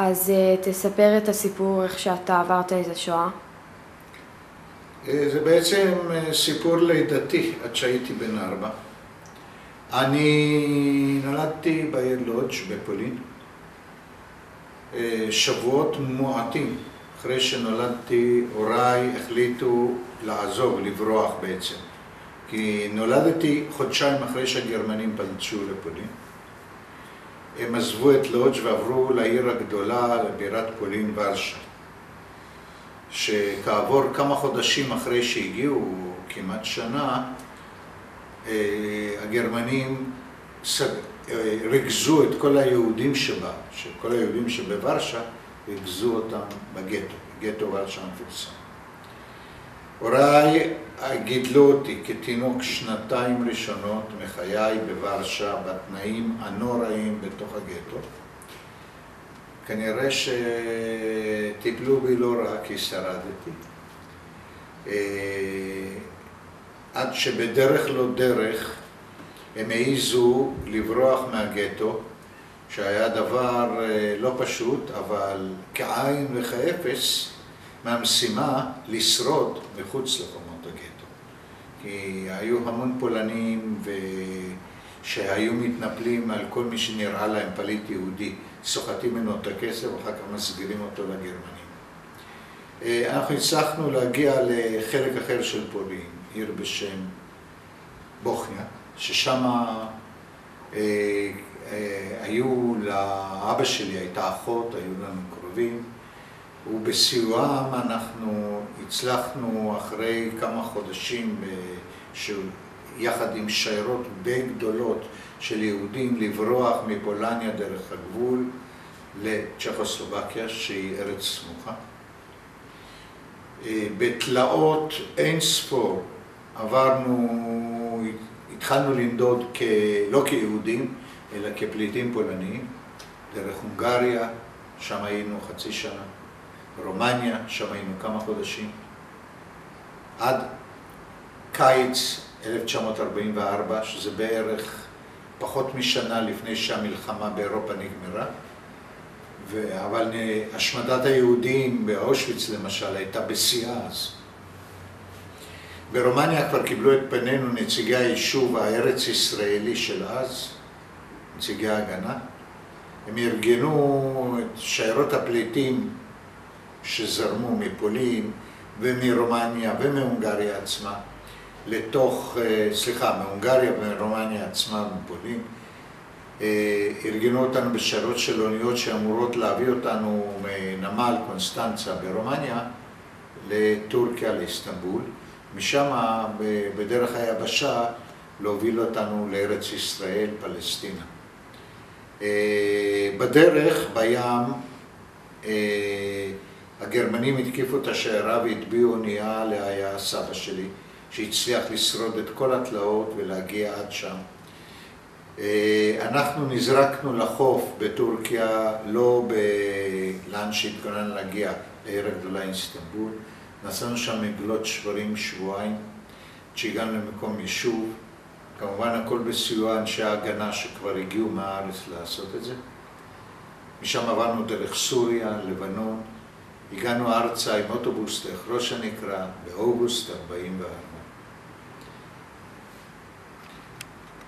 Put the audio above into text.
אז תספר את הסיפור איך שאתה עברת איזה שואה. זה בעצם סיפור לידתי עד שהייתי בן 4. אני נולדתי בעיר לודג' בפולין. שבועות מועטים אחרי שנולדתי, הוריי החליטו לעזוב, לברוח בעצם. כי נולדתי חודשיים אחרי שהגרמנים פלשו לפולין. הם עזבו את לודג' ועברו לעיר הגדולה, לבירת פולין, ורשה. שכעבור כמה חודשים אחרי שהגיעו, כמעט שנה, הגרמנים ריכזו את כל היהודים שבה, שכל היהודים שבוורשה, ריכזו אותם בגטו, גטו ורשה המפורסם. הוריי גידלו אותי כתינוק שנתיים ראשונות מחיי בוורשה, בתנאים הנוראים בתוך הגטו. כנראה שטיפלו בי לא רע כי שרדתי. עד שבדרך לא דרך הם העיזו לברוח מהגטו, שהיה דבר לא פשוט, אבל כעין וכאפס מהמשימה לשרוד מחוץ לחומות הגטו. כי היו המון פולנים שהיו מתנפלים על כל מי שנראה להם פליט יהודי, סוחטים ממנו את הכסף ואחר כך מסבירים אותו לגרמנים. אנחנו הצלחנו להגיע לחלק אחר של פולין, עיר בשם בוכניה, ששם היו לאבא שלי, הייתה אחות, היו לנו קרובים, ובסיועם אנחנו הצלחנו אחרי כמה חודשים יחד עם שיירות די גדולות של יהודים לברוח מפולניה דרך הגבול לצ'כוסלובקיה שהיא ארץ סמוכה. בתלאות אין ספור התחלנו לנדוד לא כיהודים אלא כפליטים פולניים, דרך הונגריה, שם היינו חצי שנה, רומניה, שם היינו כמה חודשים, עד קיץ 1944, שזה בערך פחות משנה לפני שהמלחמה באירופה נגמרה, אבל השמדת היהודים באושוויץ למשל הייתה בשיאה אז. ברומניה כבר קיבלו את פנינו נציגי היישוב הארץ ישראלי של אז, נציגי ההגנה. הם ארגנו את שיירות הפליטים שזרמו מפולין ומרומניה ומהונגריה עצמה, מהונגריה ומרומניה עצמה ומפולין. ארגנו אותנו בשיירות של אוניות שאמורות להביא אותנו מנמל קונסטנצה ברומניה לטורקיה, לאיסטנבול. משם בדרך היבשה להוביל אותנו לארץ ישראל, פלסטינה. בדרך, בים, הגרמנים התקיפו את השיירה והטביעו אונייה היה סבא שלי, שהצליח לשרוד את כל התלאות ולהגיע עד שם. אנחנו נזרקנו לחוף בטורקיה, לא לאן שהתכונן להגיע, לעיר הגדולה איסטנבול. נסענו שם מגלות שברים שבועיים, שהגענו למקום יישוב. כמובן הכל בסיוע אנשי ההגנה שכבר הגיעו מהארץ לעשות את זה. משם עברנו דרך סוריה, לבנון. הגענו ארצה עם אוטובוס דרך ראש הנקרה באוגוסט 44.